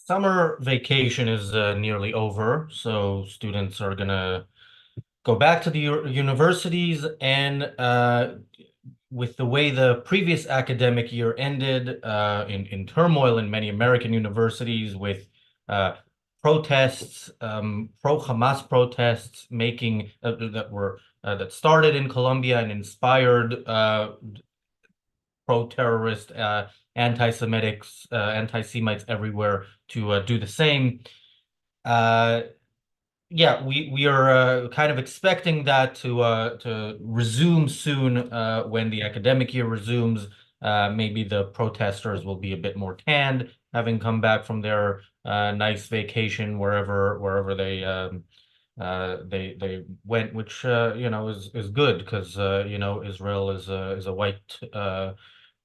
Summer vacation is nearly over, so students are gonna go back to the universities, and with the way the previous academic year ended, in turmoil in many American universities, with uh, protests, pro-Hamas protests making that started in Colombia and inspired pro-terrorist, anti-Semitics, anti-Semites everywhere to do the same. Uh, yeah, we are kind of expecting that to resume soon when the academic year resumes. Maybe the protesters will be a bit more tanned, having come back from their nice vacation wherever they went, which is good because Israel is a white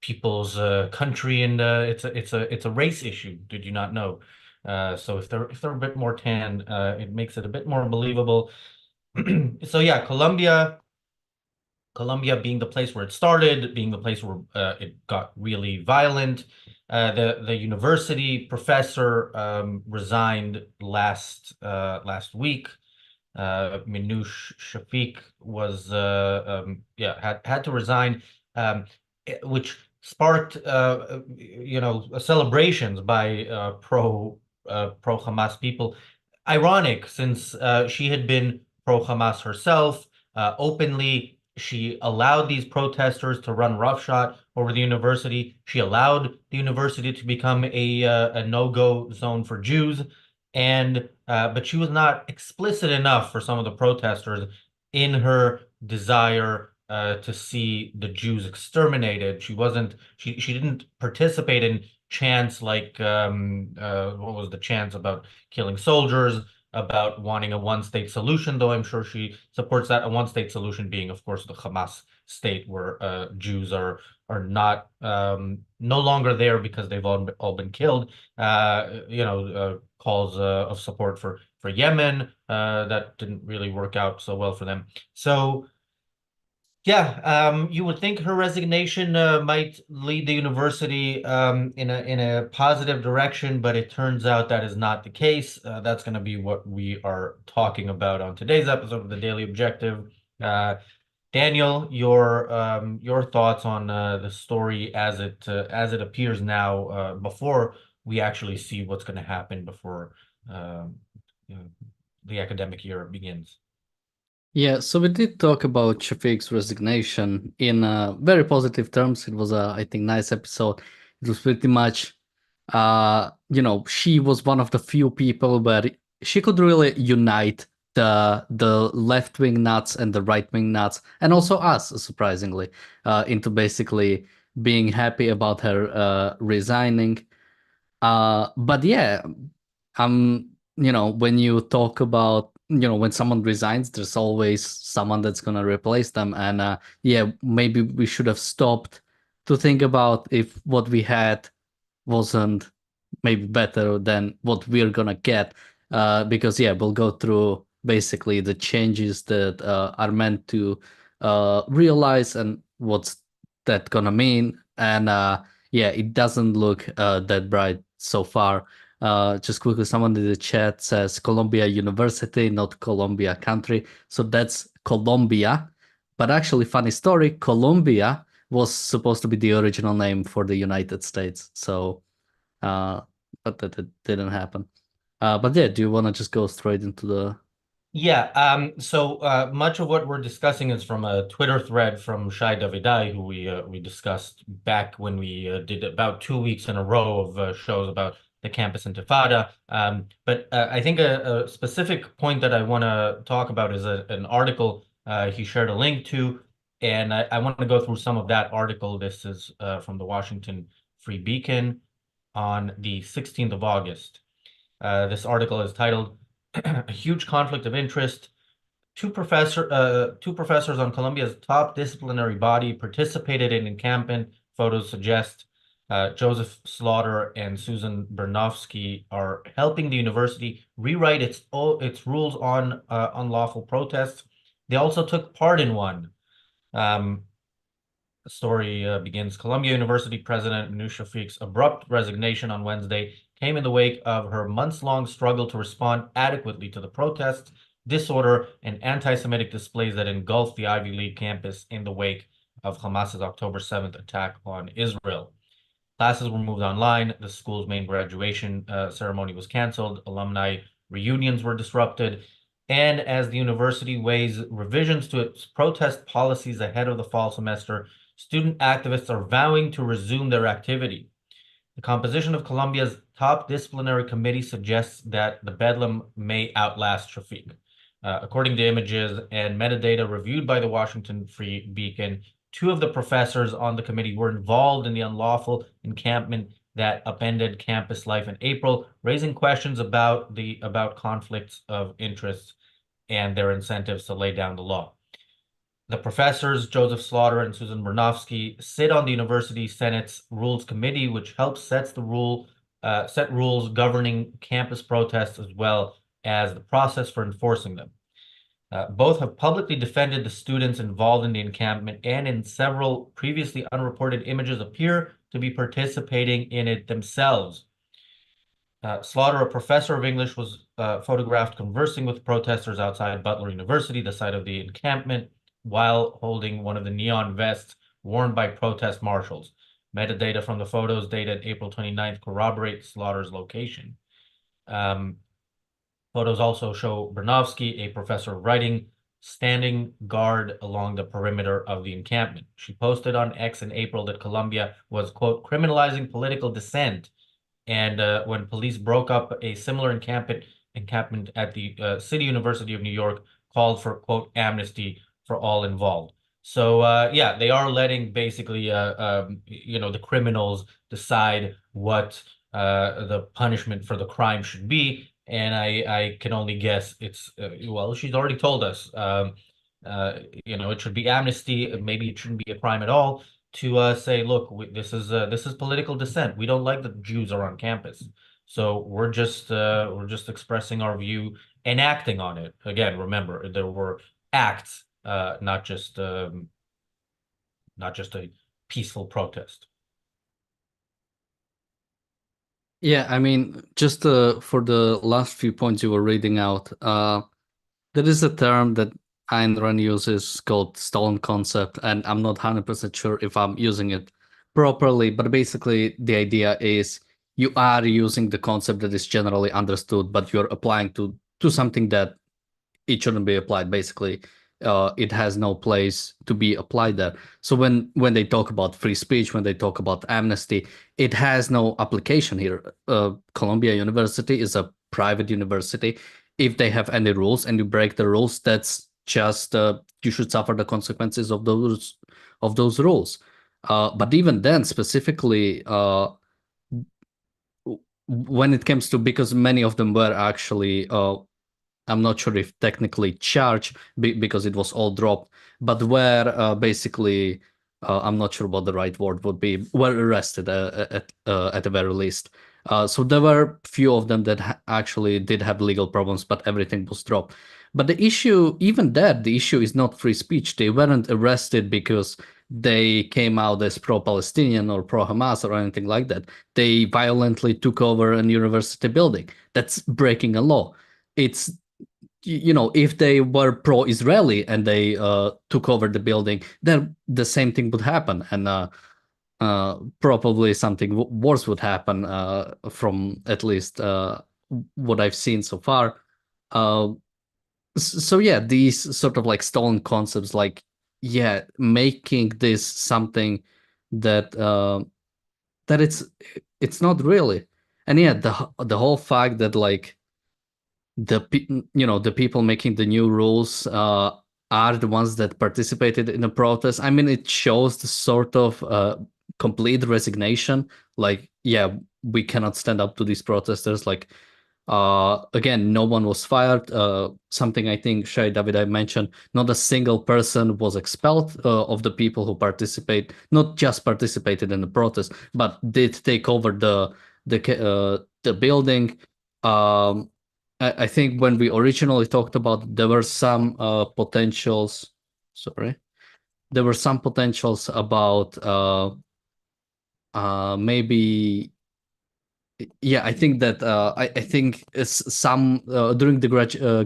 people's country, and it's a race issue. Did you not know? So if they're a bit more tan, it makes it a bit more believable. So yeah, Colombia being the place where it started, being the place where it got really violent. The university professor resigned last week. Minouche Shafik was had to resign, which sparked celebrations by pro-Hamas people. Ironic, since she had been pro-Hamas herself openly. She allowed these protesters to run roughshod over the university. She allowed the university to become a no-go zone for Jews, and but she was not explicit enough for some of the protesters in her desire to see the Jews exterminated. She didn't participate in chants like what was the chants about killing soldiers, about wanting a one-state solution, though I'm sure she supports that. A one-state solution being, of course, the Hamas state, where Jews are not no longer there because they've all been killed. Calls of support for Yemen that didn't really work out so well for them. So yeah, you would think her resignation might lead the university in a positive direction, but it turns out that is not the case. That's going to be what we are talking about on today's episode of the Daily Objective. Uh, Daniel, your thoughts on the story as it appears now, before we actually see what's going to happen before um, you know, the academic year begins. Yeah, so we did talk about Shafiq's resignation in very positive terms. It was a, I think, nice episode. It was pretty much, she was one of the few people where she could really unite the left wing nuts and the right wing nuts, and also us, surprisingly, into basically being happy about her resigning. But yeah, when you talk about, when someone resigns, there's always someone that's gonna replace them. And yeah, maybe we should have stopped to think about if what we had wasn't maybe better than what we're gonna get. Because yeah, we'll go through basically the changes that are meant to realize and what's that gonna mean. And yeah, it doesn't look that bright so far. Just quickly, someone in the chat says Columbia University, not Columbia country. So that's Colombia. But actually, funny story, Colombia was supposed to be the original name for the United States. So, uh, but that didn't happen. But yeah, do you want to just go straight into the? Yeah, so much of what we're discussing is from a Twitter thread from Shai Davidai, who we discussed back when we did about 2 weeks in a row of shows about the campus intifada. But I think a specific point that I want to talk about is an article he shared a link to, and I want to go through some of that article. This is from the Washington Free Beacon on the 16th of August. This article is titled "A Huge Conflict of Interest. Two professors on Columbia's top disciplinary body participated in encampment. Photos suggest Joseph Slaughter and Susan Bernovsky are helping the university rewrite its rules on unlawful protests. They also took part in one. Um, The story begins. Columbia University President Anu Shafiq's abrupt resignation on Wednesday came in the wake of her months-long struggle to respond adequately to the protests, disorder, and anti-Semitic displays that engulfed the Ivy League campus in the wake of Hamas's October 7th attack on Israel. Classes were moved online. The school's main graduation ceremony was canceled. Alumni reunions were disrupted. And as the university weighs revisions to its protest policies ahead of the fall semester, student activists are vowing to resume their activity. The composition of Columbia's top disciplinary committee suggests that the bedlam may outlast Shafiq. According to images and metadata reviewed by the Washington Free Beacon, two of the professors on the committee were involved in the unlawful encampment that upended campus life in April, raising questions about conflicts of interest and their incentives to lay down the law. The professors, Joseph Slaughter and Susan Bernofsky, sit on the University Senate's Rules Committee, which helps set rules governing campus protests as well as the process for enforcing them. Both have publicly defended the students involved in the encampment, and in several previously unreported images appear to be participating in it themselves. Slaughter, a professor of English, was photographed conversing with protesters outside Butler University, the site of the encampment, while holding one of the neon vests worn by protest marshals. Metadata from the photos dated April 29th corroborate Slaughter's location. Photos also show Bernofsky, a professor of writing, standing guard along the perimeter of the encampment. She posted on X in April that Columbia was, quote, criminalizing political dissent. And when police broke up a similar encampment at the City University of New York, called for, quote, amnesty for all involved. So, yeah, they are letting basically, the criminals decide what the punishment for the crime should be. And I can only guess it's, well, she's already told us, it should be amnesty. Maybe it shouldn't be a crime at all to say, look, this is political dissent. We don't like that Jews are on campus. So we're just expressing our view and acting on it. Again, remember, there were acts, not just a peaceful protest. Yeah, I mean, just for the last few points you were reading out, there is a term that Ayn Rand uses called stolen concept, and I'm not 100% sure if I'm using it properly, but basically the idea is you are using the concept that is generally understood, but you're applying to something that it shouldn't be applied. Basically, it has no place to be applied there. So when they talk about free speech, when they talk about amnesty, it has no application here. Columbia University is a private university. If they have any rules and you break the rules, that's just you should suffer the consequences of those rules. But even then, specifically, when it comes to, because many of them were actually I'm not sure if technically charged because it was all dropped, but were basically, I'm not sure what the right word would be, were arrested at the very least. So there were few of them that actually did have legal problems, but everything was dropped. But the issue, even that, the issue is not free speech. They weren't arrested because they came out as pro-Palestinian or pro-Hamas or anything like that. They violently took over a university building. That's breaking a law. It's, if they were pro-Israeli and they took over the building, then the same thing would happen, and probably something worse would happen from at least what I've seen so far. So yeah, these sort of like stolen concepts, like, yeah, making this something that that it's not really, and yeah, the whole fact that like the people making the new rules are the ones that participated in the protest. I mean, it shows the sort of complete resignation. Like, yeah, we cannot stand up to these protesters. Like, again, no one was fired. Something I think Shai Davidai mentioned, not a single person was expelled of the people who not just participated in the protest, but did take over the building. I think when we originally talked about, there were some potentials. Sorry. there were some potentials about maybe yeah, I think that I think it's some during the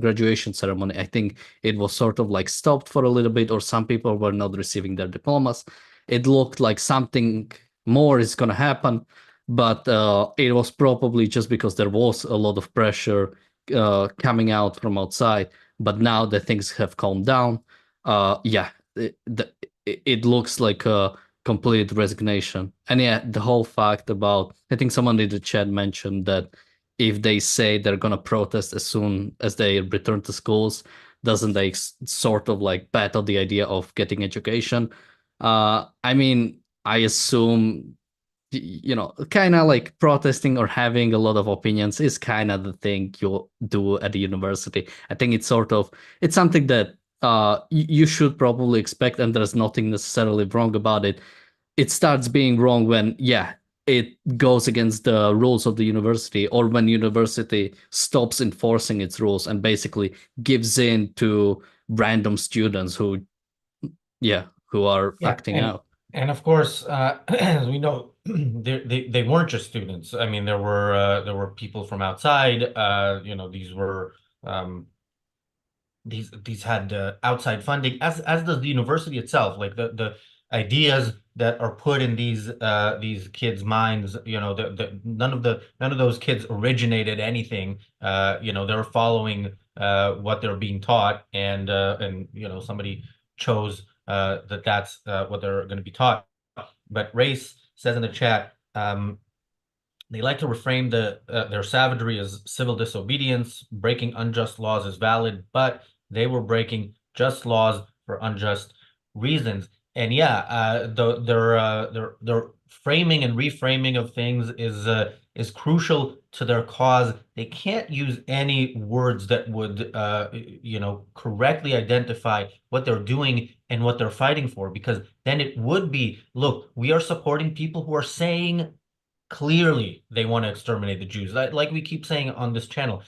graduation ceremony, I think it was sort of like stopped for a little bit, or some people were not receiving their diplomas. It looked like something more is gonna happen, but it was probably just because there was a lot of pressure coming out from outside. But now that things have calmed down, yeah, it looks like a complete resignation. And yeah, the whole fact about, I think someone in the chat mentioned that if they say they're gonna protest as soon as they return to schools, doesn't they sort of like battle the idea of getting education? I mean, I assume kind of like protesting or having a lot of opinions is kind of the thing you do at the university. I think it's something that you should probably expect, and there's nothing necessarily wrong about it. It starts being wrong when, yeah, it goes against the rules of the university, or when university stops enforcing its rules and basically gives in to random students who, yeah, who are Yeah, acting out. and of course, as we know, they weren't just students. I mean, there were people from outside. These were these had outside funding, as does the university itself. Like the ideas that are put in these kids' minds, none of those kids originated anything. They're following what they're being taught, and somebody chose that's what they're going to be taught. But Race says in the chat, they like to reframe their savagery as civil disobedience. Breaking unjust laws is valid, but they were breaking just laws for unjust reasons. And yeah, their framing and reframing of things is crucial to their cause. They can't use any words that would correctly identify what they're doing and what they're fighting for, because then it would be, look, we are supporting people who are saying clearly they want to exterminate the Jews. Like we keep saying on this channel,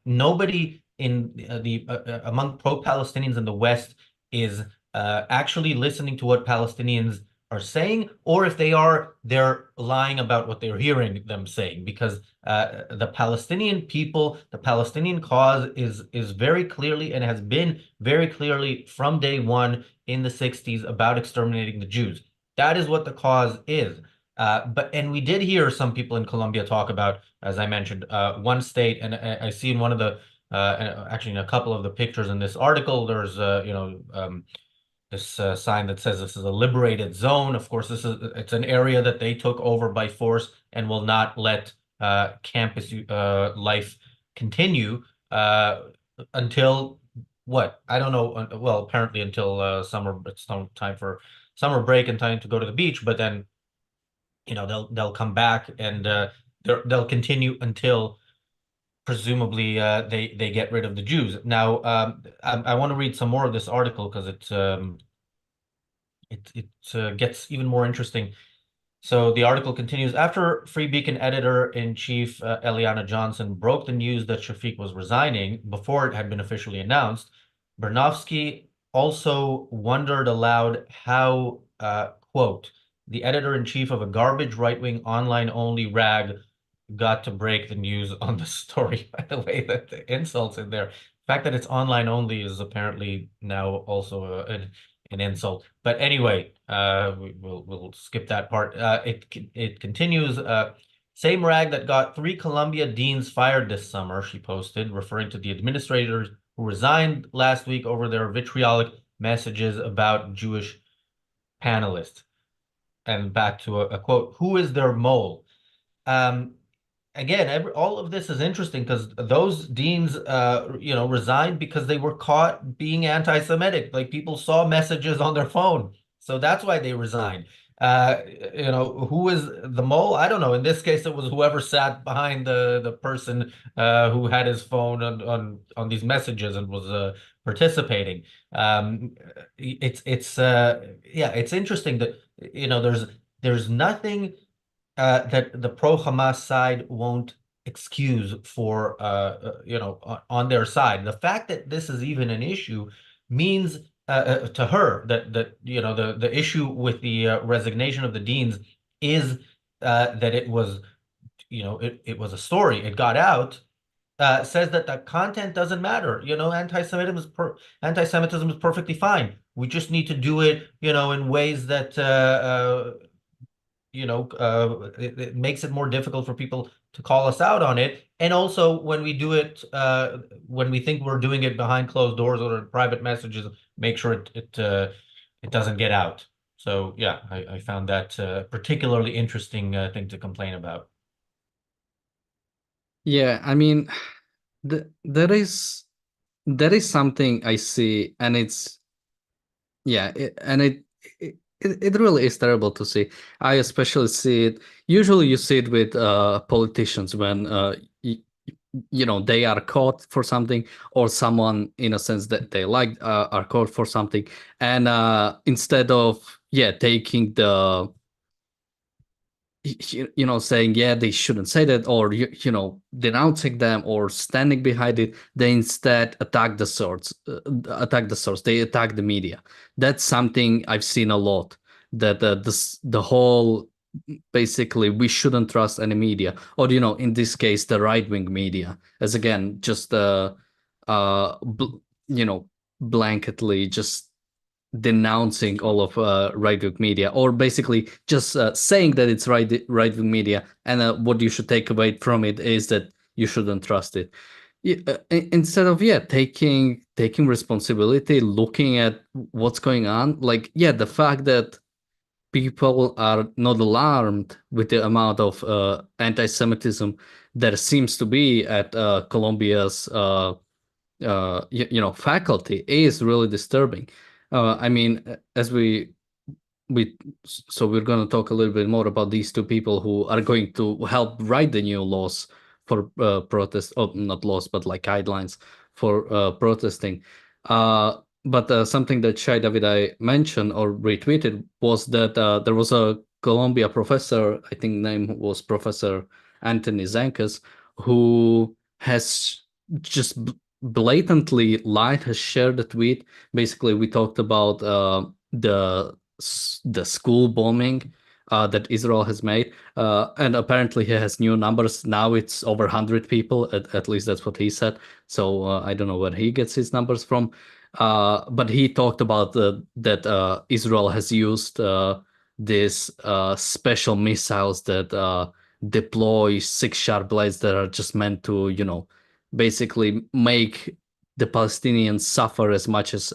nobody in the among pro-Palestinians in the West is actually listening to what Palestinians are saying, or if they are, they're lying about what they're hearing them saying, because the Palestinian people, the Palestinian cause is very clearly, and has been very clearly from day one in the 60s, about exterminating the Jews. That is what the cause is. And we did hear some people in Colombia talk about, as I mentioned, one state, and I see in one of the, actually in a couple of the pictures in this article, there's, this sign that says this is a liberated zone. Of course, it's an area that they took over by force and will not let campus life continue until what? I don't know. Well, apparently until summer. It's time for summer break and time to go to the beach, but then they'll come back, and they'll continue until presumably they get rid of the Jews. Now, I want to read some more of this article because it gets even more interesting. So the article continues. After Free Beacon editor-in-chief Eliana Johnson broke the news that Shafiq was resigning before it had been officially announced, Bernovsky also wondered aloud how, quote, the editor-in-chief of a garbage right-wing online-only rag got to break the news on the story. By the way, that the insults in there. The fact that it's online only is apparently now also an insult. But anyway, we'll skip that part. It continues. Same rag that got 3 Columbia deans fired this summer, she posted, referring to the administrators who resigned last week over their vitriolic messages about Jewish panelists. And back to a quote, who is their mole? Again, all of this is interesting because those deans, resigned because they were caught being anti-Semitic. Like, people saw messages on their phone, so that's why they resigned. Who is the mole? I don't know. In this case, it was whoever sat behind the person who had his phone on these messages and was participating. It's interesting that there's nothing that the pro-Hamas side won't excuse for on their side. The fact that this is even an issue means to her that the issue with the resignation of the deans is that it was it was a story. It got out. Says that the content doesn't matter. Anti-Semitism is perfectly fine. We just need to do it, in ways that it makes it more difficult for people to call us out on it. And also when we do it, when we think we're doing it behind closed doors or in private messages, make sure it doesn't get out. So yeah, I found that particularly interesting thing to complain about. Yeah, I mean, there is something I see, and it's yeah, it really is terrible to see. I especially see it. Usually, you see it with politicians when they are caught for something, or someone in a sense that they like are caught for something, and instead of taking the saying, yeah, they shouldn't say that, or denouncing them or standing behind it, they instead attack the source. They attack the media. That's something I've seen a lot. That the whole, basically, we shouldn't trust any media, or in this case, the right wing media, as again, just you know, blanketly just denouncing all of right-wing media, or basically just saying that it's right-wing media, and what you should take away from it is that you shouldn't trust it. Instead of taking responsibility, looking at what's going on, like the fact that people are not alarmed with the amount of anti-Semitism there seems to be at Colombia's faculty is really disturbing. I mean, as we so we're going to talk a little bit more about these two people who are going to help write the new laws for protest, oh, not laws, but like guidelines for protesting. But something that Shai Davidai mentioned or retweeted was that there was a Columbia professor, I think name was Professor Anthony Zankas, who has just blatantly lied, has shared a tweet. Basically, we talked about the school bombing that Israel has made, and apparently he has new numbers now. It's over 100 people, at least that's what he said. So I don't know where he gets his numbers from. But he talked about that Israel has used this special missiles that deploy six sharp blades that are just meant to, basically make the Palestinians suffer as much as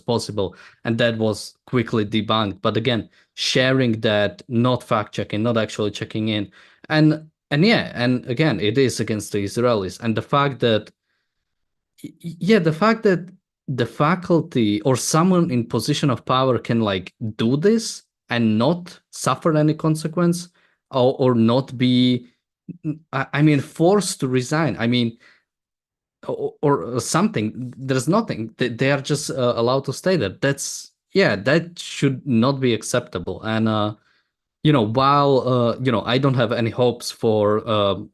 possible, and that was quickly debunked. But again, sharing that, not fact checking, not actually checking in, and again, it is against the Israelis, and the fact that the faculty or someone in position of power can like do this and not suffer any consequence, or not be, I mean, forced to resign. I mean, or something. There's nothing. They are just allowed to stay there. That should not be acceptable. And while I don't have any hopes for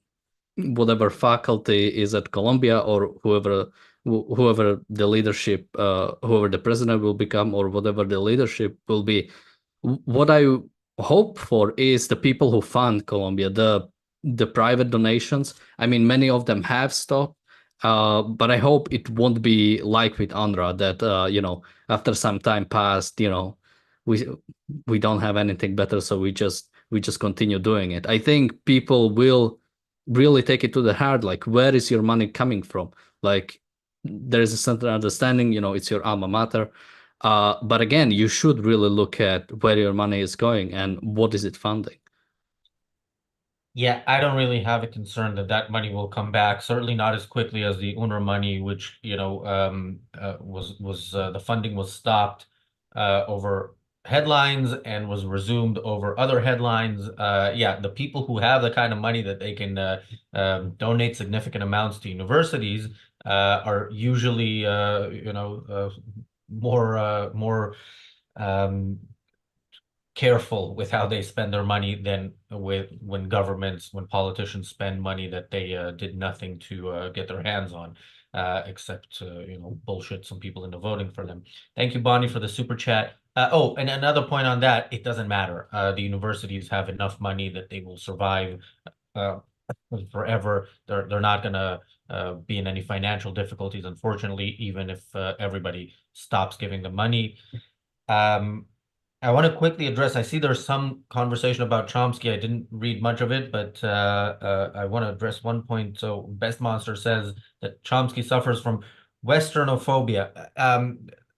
whatever faculty is at Columbia, or whoever the leadership, whoever the president will become, or whatever the leadership will be. What I hope for is the people who fund Columbia, the private donations. I mean, many of them have stopped, but I hope it won't be like with UNRWA that after some time passed, we we don't have anything better, so we just continue doing it. I think people will really take it to the heart, like, where is your money coming from? Like, there is a certain understanding, it's your alma mater. But again, you should really look at where your money is going and what is it funding. Yeah, I don't really have a concern that that money will come back. Certainly not as quickly as the UNRWA money, which was the funding was stopped over headlines and was resumed over other headlines. Yeah, the people who have the kind of money that they can donate significant amounts to universities are usually more um, careful with how they spend their money than when politicians spend money that they did nothing to get their hands on. except bullshit some people into voting for them. Thank you, Bonnie, for the super chat. Oh, and another point on that, it doesn't matter. The universities have enough money that they will survive uh, forever. They're not gonna be in any financial difficulties, unfortunately, even if everybody stops giving them money. Um, I want to quickly address, I see there's some conversation about Chomsky. I didn't read much of it, but I want to address one point. So Best Monster says that Chomsky suffers from Westernophobia.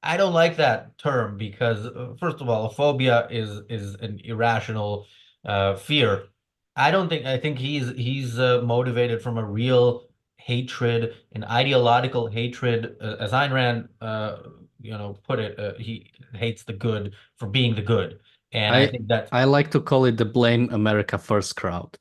I don't like that term because, first of all, a phobia is an irrational fear. I think he's motivated from a real hatred, an ideological hatred, as Ayn Rand put it, he hates the good for being the good. And I I think that I like to call it the blame America first crowd.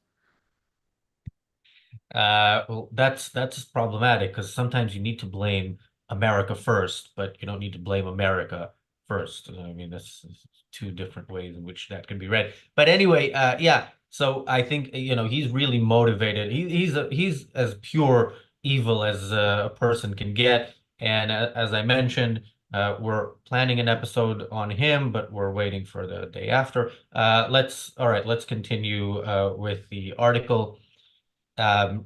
well, that's problematic because sometimes you need to blame America first, but you don't need to blame America first. I mean, that's two different ways in which that can be read. But anyway, yeah. So I think he's really motivated. He's as pure evil as a person can get. And as I mentioned, we're planning an episode on him, but we're waiting for the day after. Let's continue with the article. Um,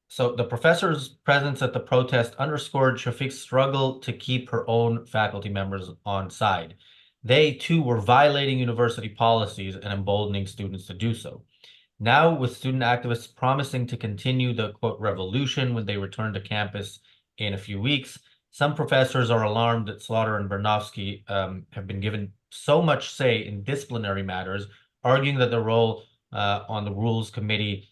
so the professor's presence at the protest underscored Shafiq's struggle to keep her own faculty members on side. They too were violating university policies and emboldening students to do so. Now, with student activists promising to continue the quote revolution when they return to campus in a few weeks, some professors are alarmed that Slaughter and Bernovsky have been given so much say in disciplinary matters, arguing that their role on the rules committee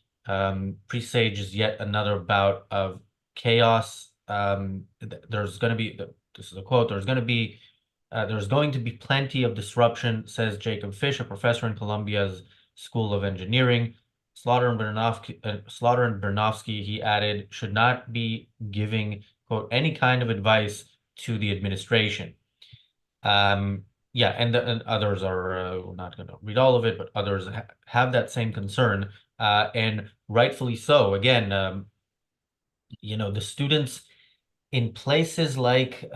presages yet another bout of chaos. There's going to be, this is a quote, there's going to be plenty of disruption, says Jacob Fish, a professor in Columbia's School of Engineering. Slaughter and Bernovsky, he added, should not be giving, quote, any kind of advice to the administration. Yeah, and others are, we're not going to read all of it, but others have that same concern, and rightfully so. Again, the students in places like,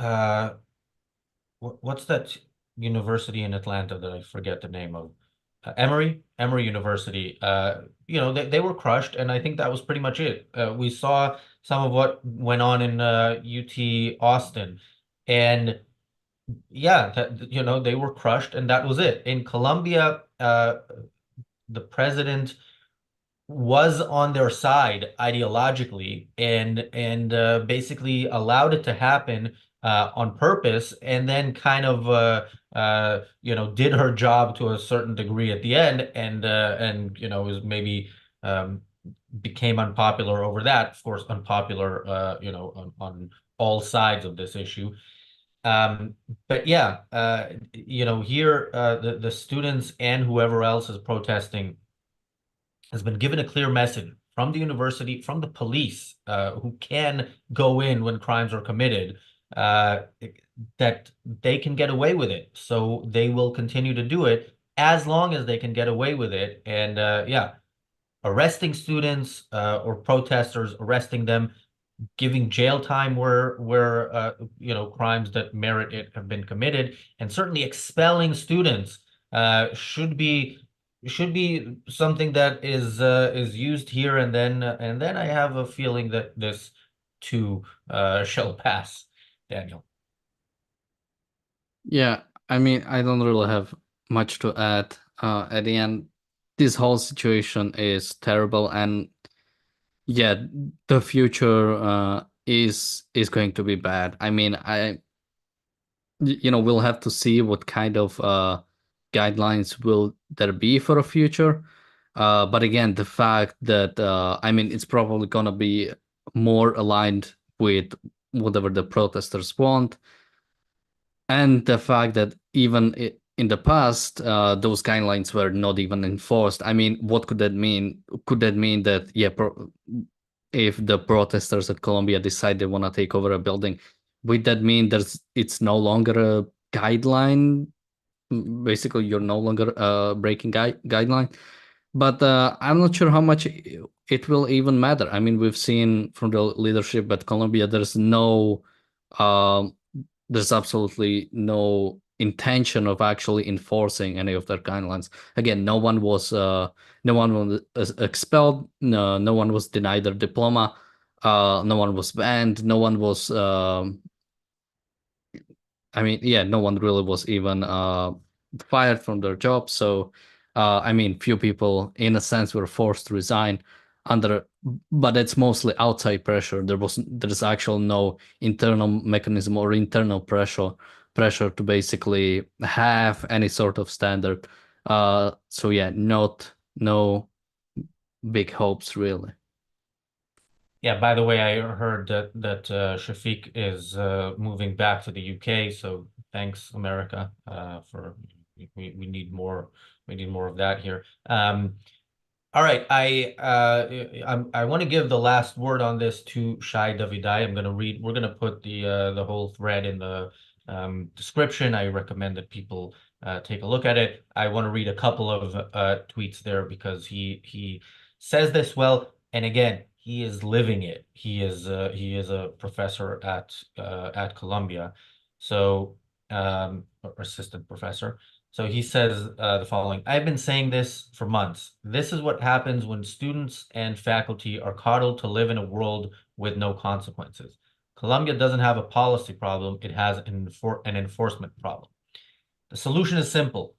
what's that university in Atlanta that I forget the name of? Emory University. They were crushed, and I think that was pretty much it. We saw some of what went on in UT Austin, and yeah, they were crushed, and that was it. In Colombia, the president was on their side ideologically and basically allowed it to happen on purpose, and then kind of did her job to a certain degree at the end, and was maybe became unpopular over that. Of course, unpopular on all sides of this issue. But yeah, here the students and whoever else is protesting has been given a clear message from the university, from the police, who can go in when crimes are committed, that they can get away with it. So they will continue to do it as long as they can get away with it. And yeah, arresting students or protesters, arresting them, giving jail time where crimes that merit it have been committed, and certainly expelling students should be something that is used here, and then I have a feeling that this too shall pass. Daniel. Yeah, I mean, I don't really have much to add. At the end, this whole situation is terrible, and yeah, the future is going to be bad. I mean, we'll have to see what kind of guidelines will there be for the future. But again, the fact that I mean, it's probably gonna be more aligned with whatever the protesters want, and the fact that even in the past, those guidelines were not even enforced. I mean, what could that mean? Could that mean that, yeah, if the protesters at Columbia decide they want to take over a building, would that mean it's no longer a guideline? Basically, you're no longer breaking guideline. But I'm not sure how much it will even matter. I mean, we've seen from the leadership at Colombia, um, there's absolutely no intention of actually enforcing any of their guidelines. Again, no one was expelled, no one was denied their diploma, no one was banned, no one was I mean, yeah, no one really was even fired from their job. So, I mean, few people, in a sense, were forced to resign under, but it's mostly outside pressure. There's actual no internal mechanism or internal pressure to basically have any sort of standard. So yeah, no big hopes really. Yeah, by the way, I heard that Shafiq is moving back to the UK, so thanks, America, for we need more of that here. All right, I want to give the last word on this to Shai Davidai. We're gonna put the whole thread in the description. I recommend that people take a look at it. I want to read a couple of tweets there because he says this well, and again, he is living it. He is a professor at Columbia, so or assistant professor. So he says the following: I've been saying this for months. This is what happens when students and faculty are coddled to live in a world with no consequences. Colombia doesn't have a policy problem, it has an enforcement problem. The solution is simple.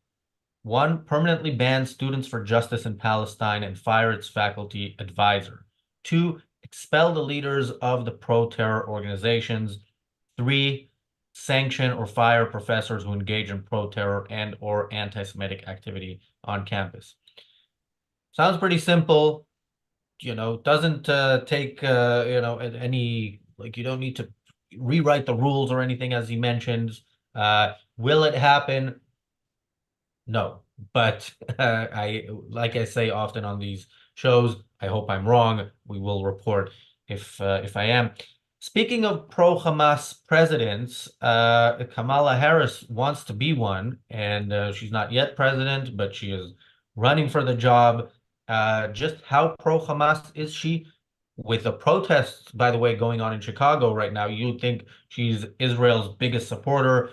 One, permanently ban students for justice in Palestine and fire its faculty advisor. Two, expel the leaders of the pro-terror organizations. Three, sanction or fire professors who engage in pro-terror and or anti-Semitic activity on campus. Sounds pretty simple, doesn't take, any, like, you don't need to rewrite the rules or anything, as he mentions. Will it happen? No, but like I say often on these shows, I hope I'm wrong. We will report if I am. Speaking of pro-Hamas presidents, Kamala Harris wants to be one, and she's not yet president, but she is running for the job. Just how pro-Hamas is she? With the protests, by the way, going on in Chicago right now, you'd think she's Israel's biggest supporter.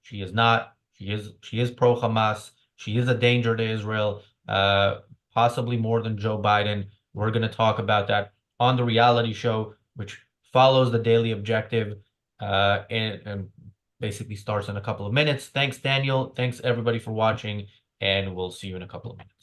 She is not. She is pro-Hamas. She is a danger to Israel, possibly more than Joe Biden. We're going to talk about that on the reality show, which follows the Daily Objective, and basically starts in a couple of minutes. Thanks, Daniel. Thanks, everybody, for watching, and we'll see you in a couple of minutes.